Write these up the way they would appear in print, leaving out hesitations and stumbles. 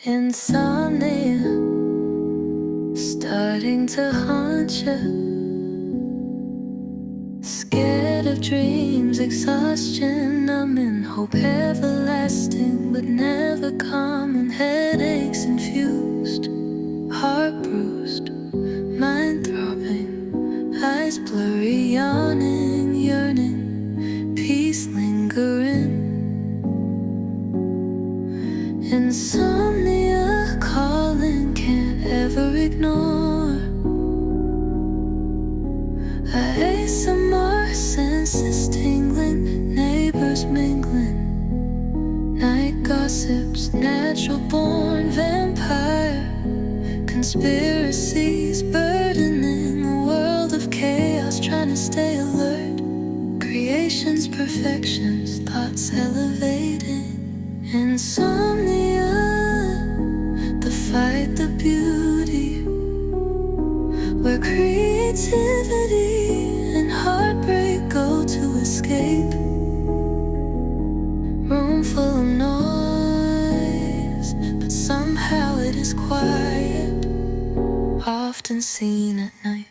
Insomnia starting to haunt you. Scared of dreams, exhaustion, numbing, hope everlasting but never coming. Headaches infused, heart bruised, mind throbbing, eyes blurry, yawning, yearning, peace lingering. Insomnia calling, can't ever ignore. ASMR senses tingling, neighbors mingling, night gossips, natural born vampire conspiracies burdening a world of chaos, trying to stay alert. Creation's perfections, thoughts elevating. Insomnia, the fight, the beauty, where creativity and heartbreak go to escape. Room full of noise, but somehow it is quiet, often seen at night.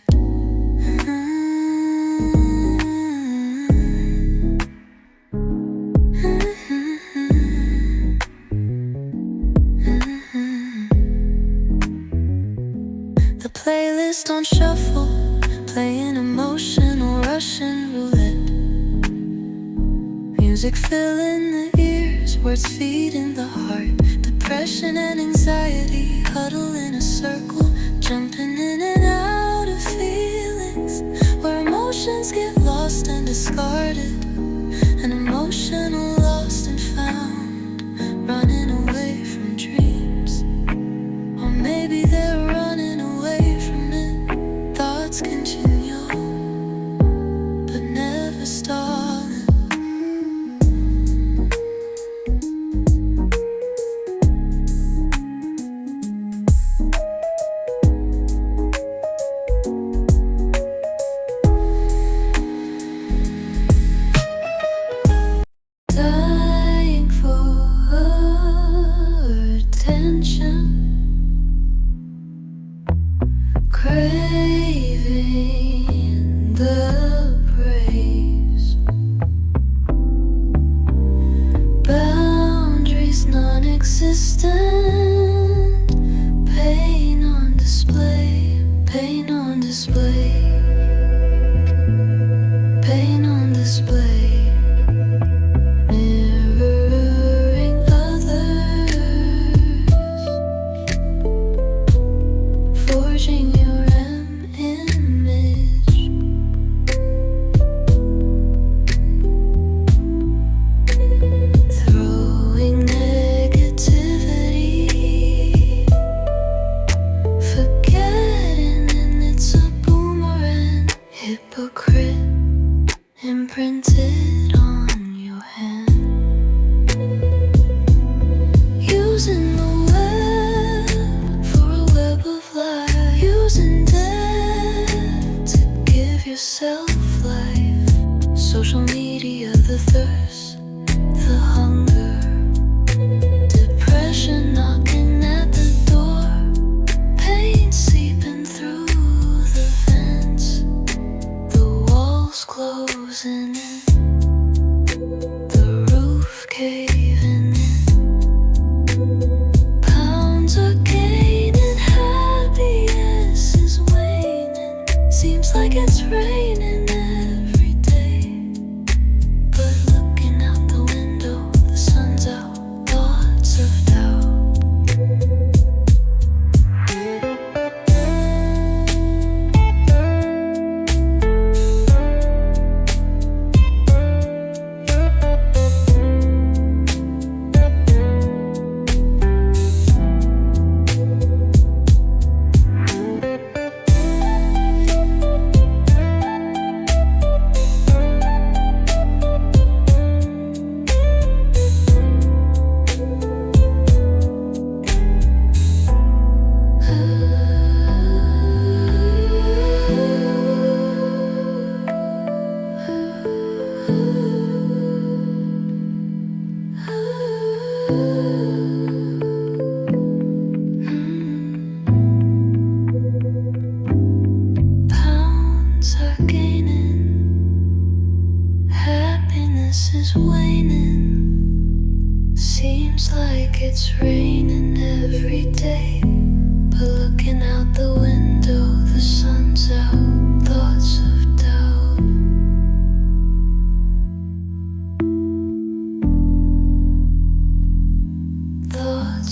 Playlist on shuffle, playing emotional Russian roulette. Music filling the ears, words feeding the heart. Depression and anxiety huddle in a circle, jumping in and out of feelings, where emotions get lost and discarded. An emotional lost and found, running away from dreams. Or maybe they're running away from it. Thoughts continue, but never stalling.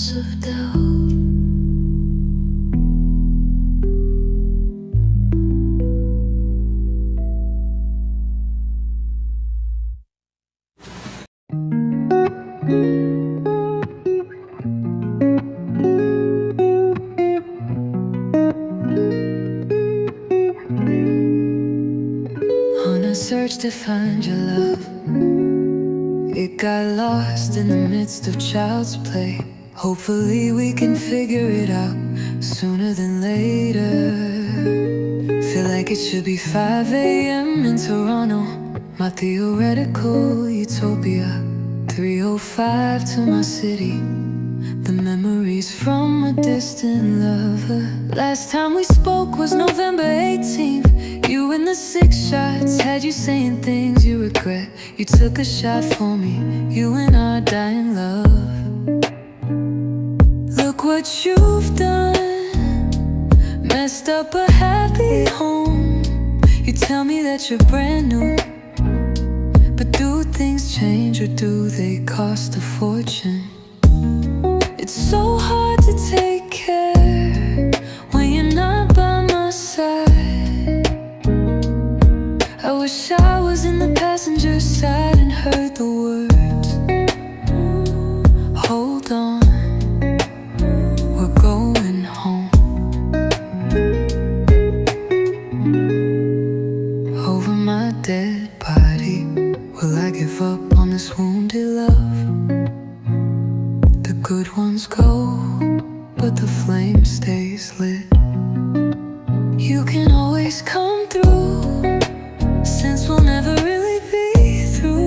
moments of doubt. On a search to find your love, it got lost in the midst of child's play. Hopefully we can figure it out sooner than later. Feel like it should be 5 a.m. in Toronto, my theoretical utopia. 3:05 to my city, the memories from a distant lover. Last time we spoke was November 18th. You and the 6 shots had you saying things you regret. You took a shot for me, you and our dying love. Look what you've done, messed up a happy home. You tell me that you're brand new, but do things change or do they cost a fortune? It's so hard to take care when you're not by my side. I wish I was in the passenger side and heard the words, hold on, we're going home. Over my dead body, will I give up on this wounded love? The good ones go, but the flame stays lit. You can always come through, since we'll never really be through.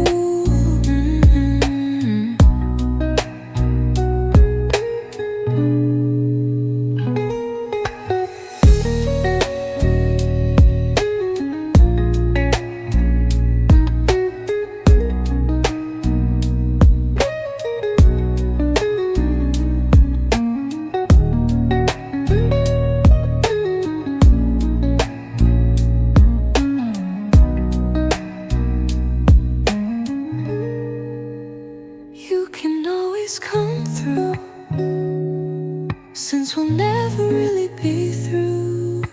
You can always come through, since we'll never really be through.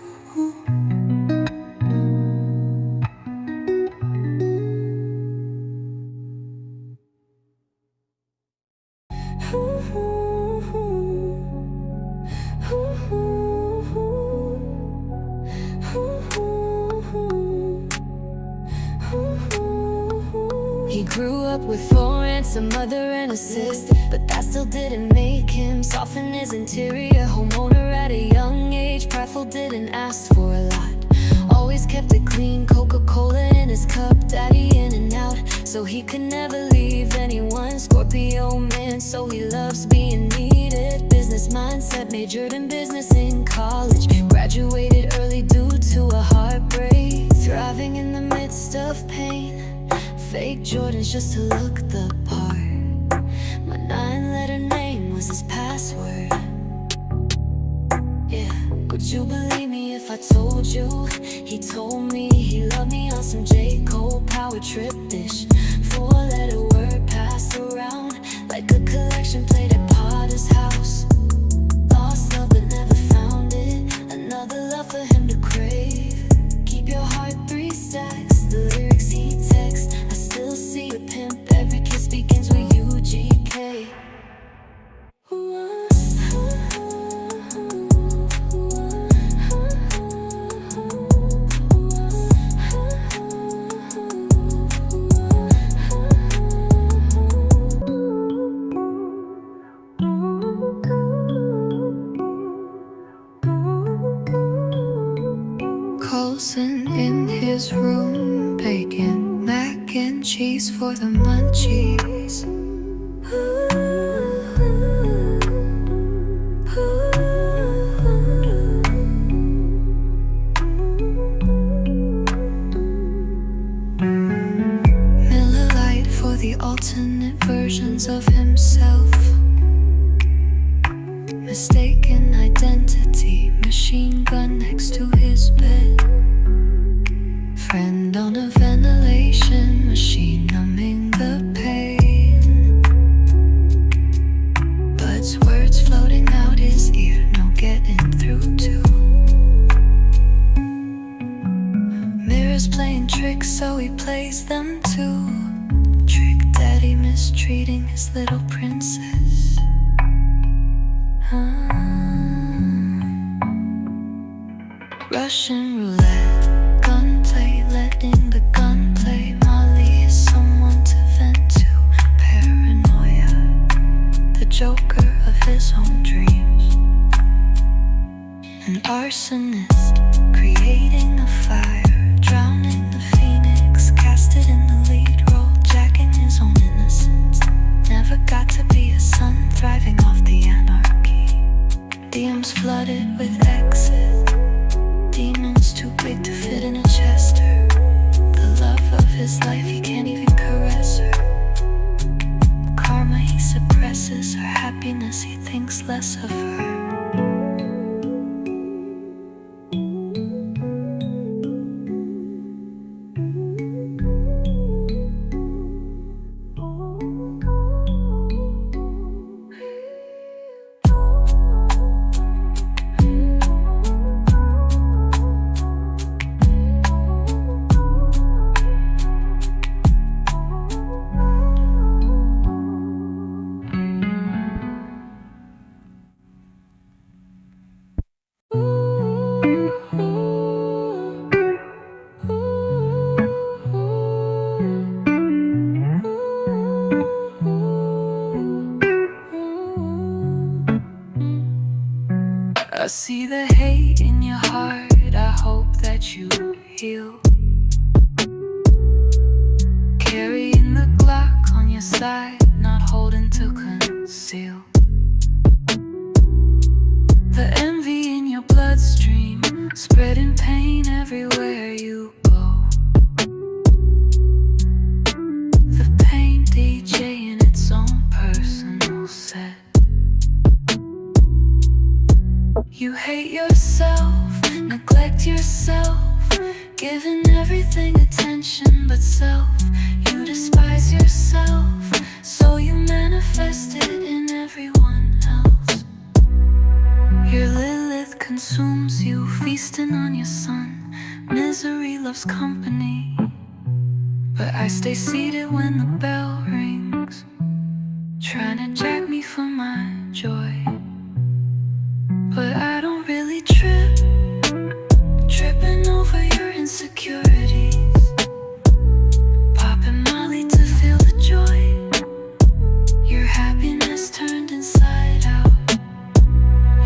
He grew up with 4 aunts, a mother and a sister, but that still didn't make him soften his interior. Homeowner at a young age, prideful, didn't ask for a lot. Always kept it clean, Coca-Cola in his cup, daddy in and out, so he could never leave anyone. Scorpio man, so he loves being needed. Business mindset, majored in business in college. Graduated early due to a heartbreak. Thriving in the midst of pain. Fake Jordans just to look the part. My 9-letter name was his password. Yeah, would you believe me if I told you? He told me he loved me on some J. Cole power trip dish. 4-letter word passed around like a collection played at Potter's house. Lost love but never found it, another love for him to crave. Keep your heart 3 stacks, the lyrics he texts. I still see a pimp, every kiss begins with UGK. Colson in his room, baking mac and cheese for the munchies. Miller Lite for the alternate versions of himself. Mistaken identity, machine gun next to his bed. Friend on a ventilation machine, numbing the pain. Buds, words floating out his ear, no getting through to. Mirrors playing tricks, so he plays them too. Trick daddy mistreating his little princess. Russian roulette, gunplay, letting the gun play. Molly is someone to vent to. Paranoia, the joker of his own dreams. An arsonist, creating a fire, drowning the phoenix, casted in the lead role, jacking his own innocence. Never got to be a son, thriving off the anarchy. DMs flooded with exes, demons too big to fit in a chester. The love of his life, he can't even caress her. Karma he suppresses, her happiness he thinks less of her. I see the hate in your heart, I hope that you heal. Carrying the Glock on your side, not holding to conceal. The envy in your bloodstream, spreading pain everywhere you go. The pain DJ in its own personal set. You hate yourself, neglect yourself, giving everything attention but self. You despise yourself, so you manifest it in everyone else. Your Lilith consumes you, feasting on your son. Misery loves company, but I stay seated when the bell rings, trying to jack me for my joy. But I don't really trip, tripping over your insecurities, popping Molly to feel the joy. Your happiness turned inside out.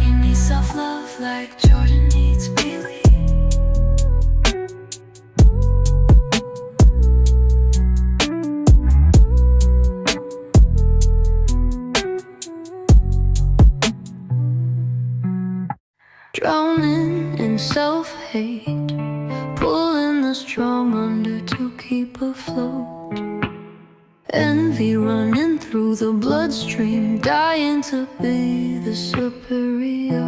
You need self-love like Jordan needs Bailey. Drowning in self-hate, pulling the strong under to keep afloat. Envy running through the bloodstream, dying to be the superior.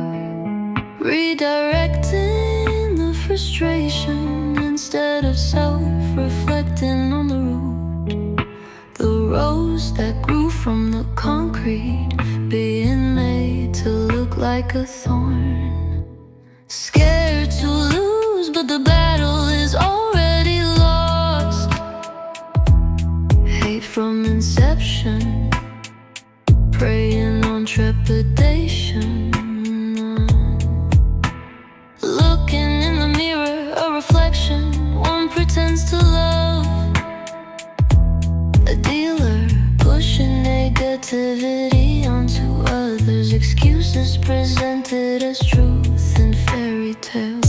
Redirecting the frustration instead of self-reflecting on the root. The rose that grew from the concrete, being made to look like a thorn. Scared to lose, but the battle is already lost. Hate from inception, preying on trepidation. Looking in the mirror, a reflection, one pretends to love. A dealer pushing negativity onto others, excuses presented as truth and fairy tales.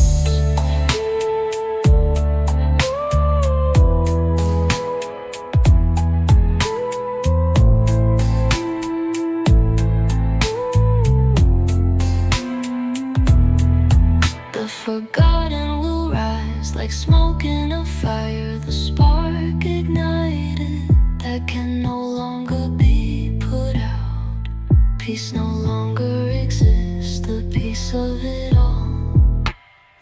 The forgotten will rise like smoke in a fire, the spark ignited that can no longer be put out. Peace no longer exists, the peace of it all.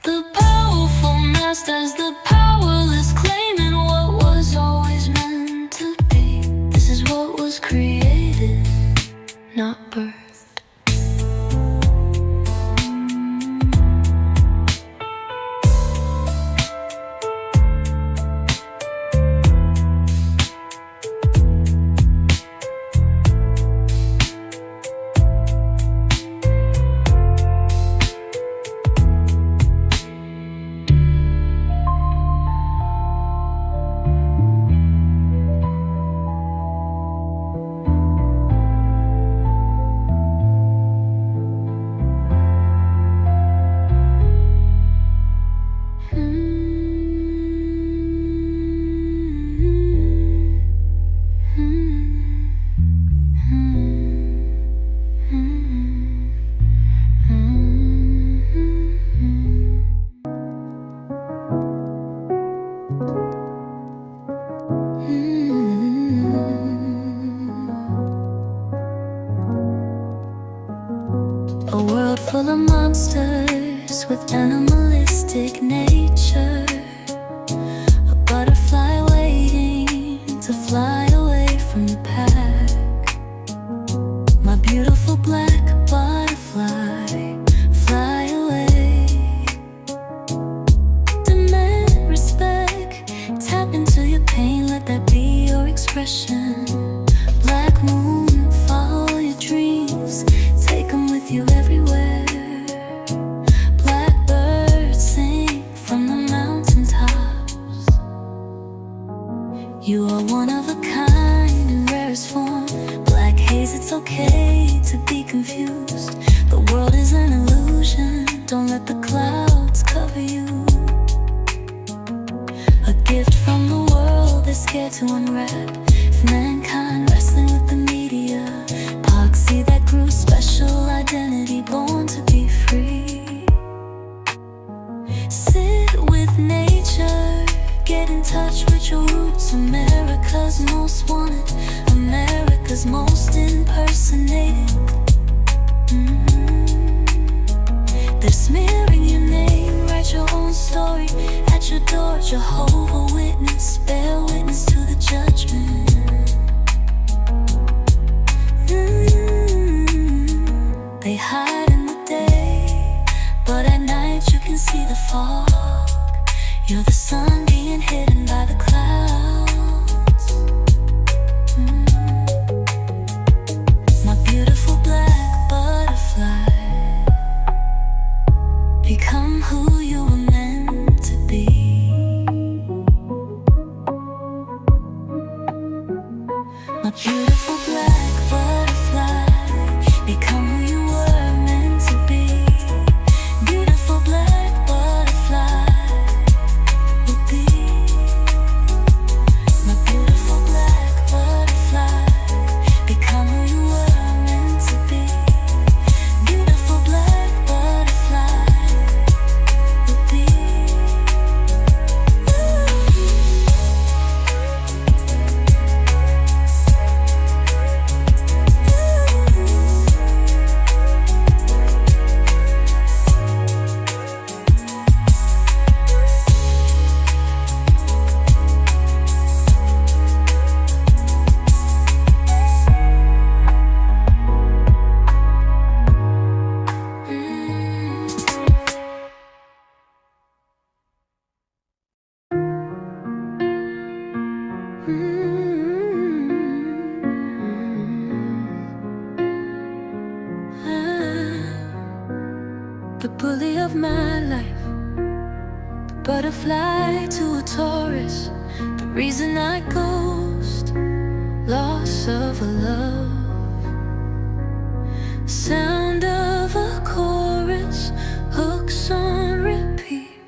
The powerful masters, the powerless, claiming what was always meant to be. This is what was created, not birthed. world full of monsters with animalistic nature. A butterfly waiting to fly away from the pack. My beautiful black butterfly, fly away. Demand respect, tap into your pain, let that be your expression. Black moon, follow your dreams, take them with you everywhere. Blackbirds sing from the mountaintops. You are one of a kind in rarest form. Black haze, it's okay to be confused. The world is an illusion, don't let the clouds cover you. A gift from the world they're scared to unwrap. If mankind wrestling with the media, epoxy that grew special identity, born to be free. Sit with nature, get in touch with your roots. America's most wanted, America's most impersonated. They're smearing your name, write your own story. At your door, Jehovah's Witness, bear witness to the judgment. They hide in the day, but at night you can see the fog. You're the sun being hidden by the clouds. My beautiful black butterfly, become who you were meant to be. My beautiful black butterfly, become who you were meant to be. Beautiful black butterfly will be. My beautiful black butterfly, become who you were meant to be. Beautiful black butterfly will be. The bully of my life, the butterfly to a Taurus, the reason I ghost, loss of a love, sound of a chorus, hooks on repeat.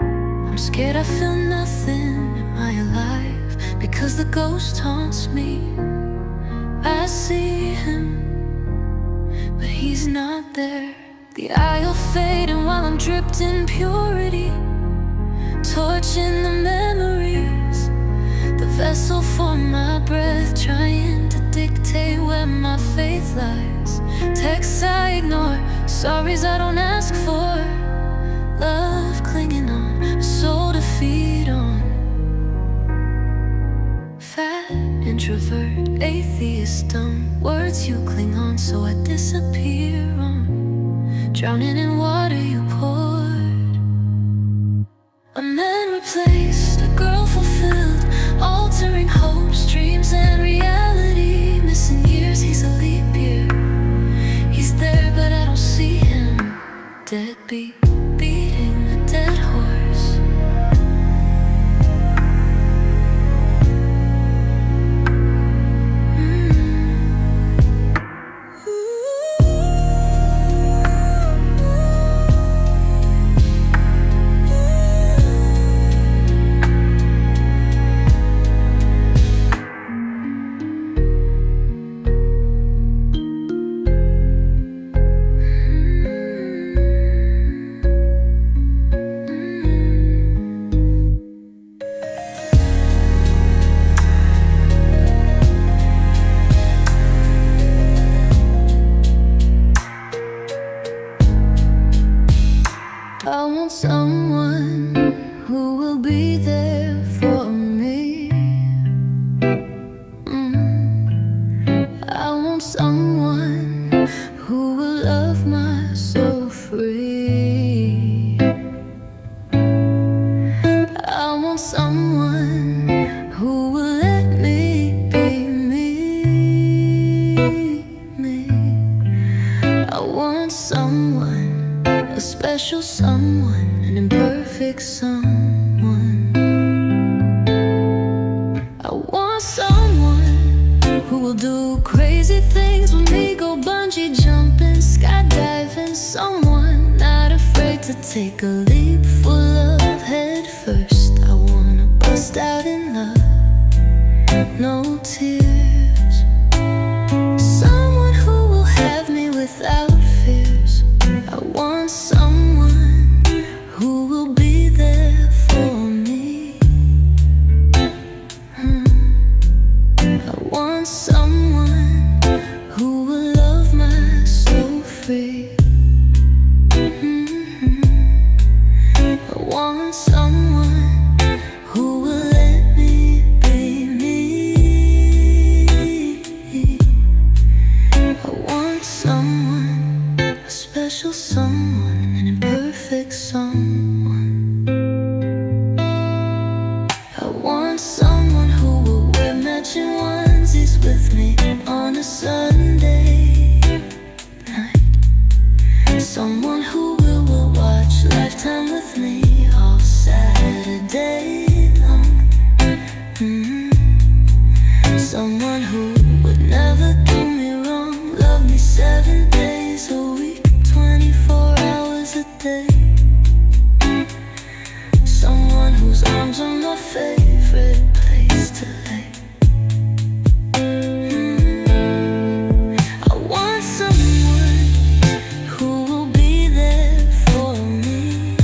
I'm scared I feel nothing, am I alive? Because the ghost haunts me. I see him, but he's not there. The aisle fading while I'm dripped in purity, torching the memories, the vessel for my breath, trying to dictate where my faith lies. Texts I ignore, sorries I don't ask for, love clinging on, a soul to feed on. Fat introvert, atheist, dumb, words you cling on, so I disappear on. Drowning in water you poured. A man replaced, a girl fulfilled, altering hopes, dreams and reality. Missing years, he's a leap year. He's there but I don't see him. Deadbeat, beating a dead horse. love my soul free. I want someone who will let me be me. I want someone, a special someone, an imperfect someone. I want someone who will do crazy things with me, go bungee jumping, skydiving. Someone not afraid to take a leap full of head first. I wanna bust out in love, no tears. Someone who will have me without fears. I want someone who will be there for me. I want someone who will love my soul free. I want someone who will let me be me. I want someone, a special someone, an imperfect someone. I want someone who will wear matching onesies with me on a Sunday night. Someone who will watch Lifetime with me all Saturday long. Someone who would never do me wrong, love me 7 days a week, 24 hours a day. Someone whose arms are my favorite place to lay. I want someone who will be there for me.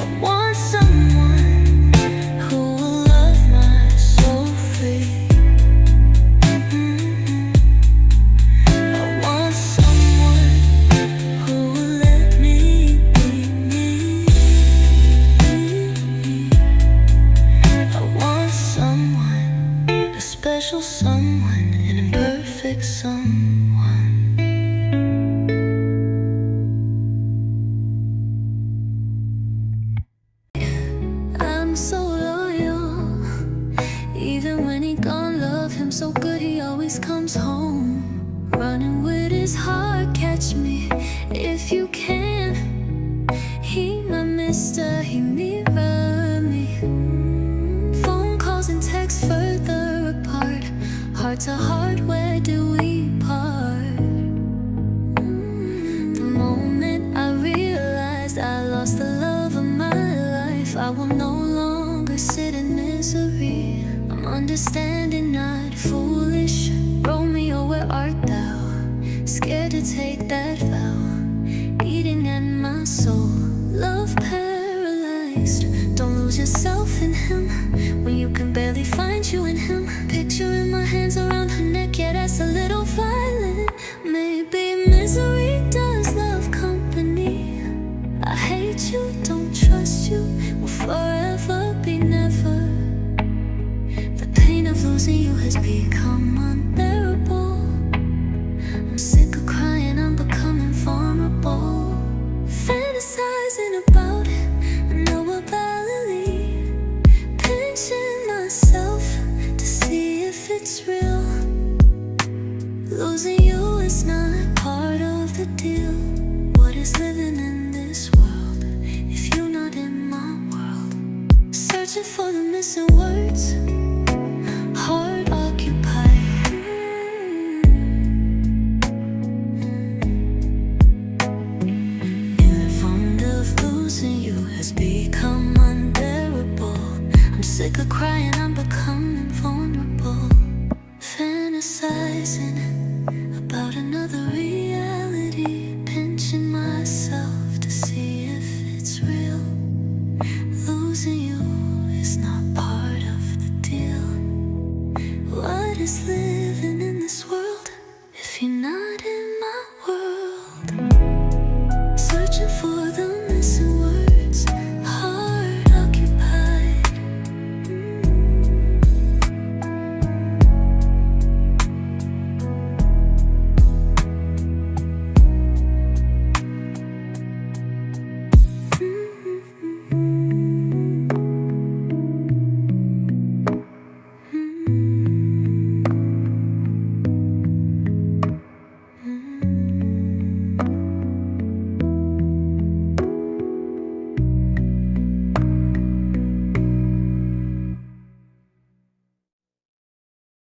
I want someone who will love my soul free. I want someone who will let me be me. I want someone, a special someone, an imperfect someone. I'm so loyal, even when he gone. Love him so good, he always comes home. Running with his heart, catch me if you can. He my mister, he mirror me. Phone calls and texts further apart. Heart to heart, where do we part? The moment I realized I lost the love of my life, I will no longer sit in misery. I'm understanding, not foolish. Romeo, where art thou? Scared to take that vow, eating at my soul. Love paralyzed. Don't lose yourself in him when you can barely find you in him. Picturing my hands around her neck, yeah, that's a little violent. Maybe misery does love company. I hate you, don't trust you, will forever be never. The pain of losing you has become unbearable. I'm sick of crying, I'm becoming vulnerable. Fantasizing about knowability, pinching myself to see if it's real. Losing you is not part of the deal. What is living in this world if you're not in my world? Searching for the missing words, heart occupied. Feeling fond of losing you has become unbearable. I'm sick of crying, I'm becoming vulnerable. Fantasizing about another reality, pinching myself to see if it's real. Losing you is not part of the deal. What is living in this world if you're not in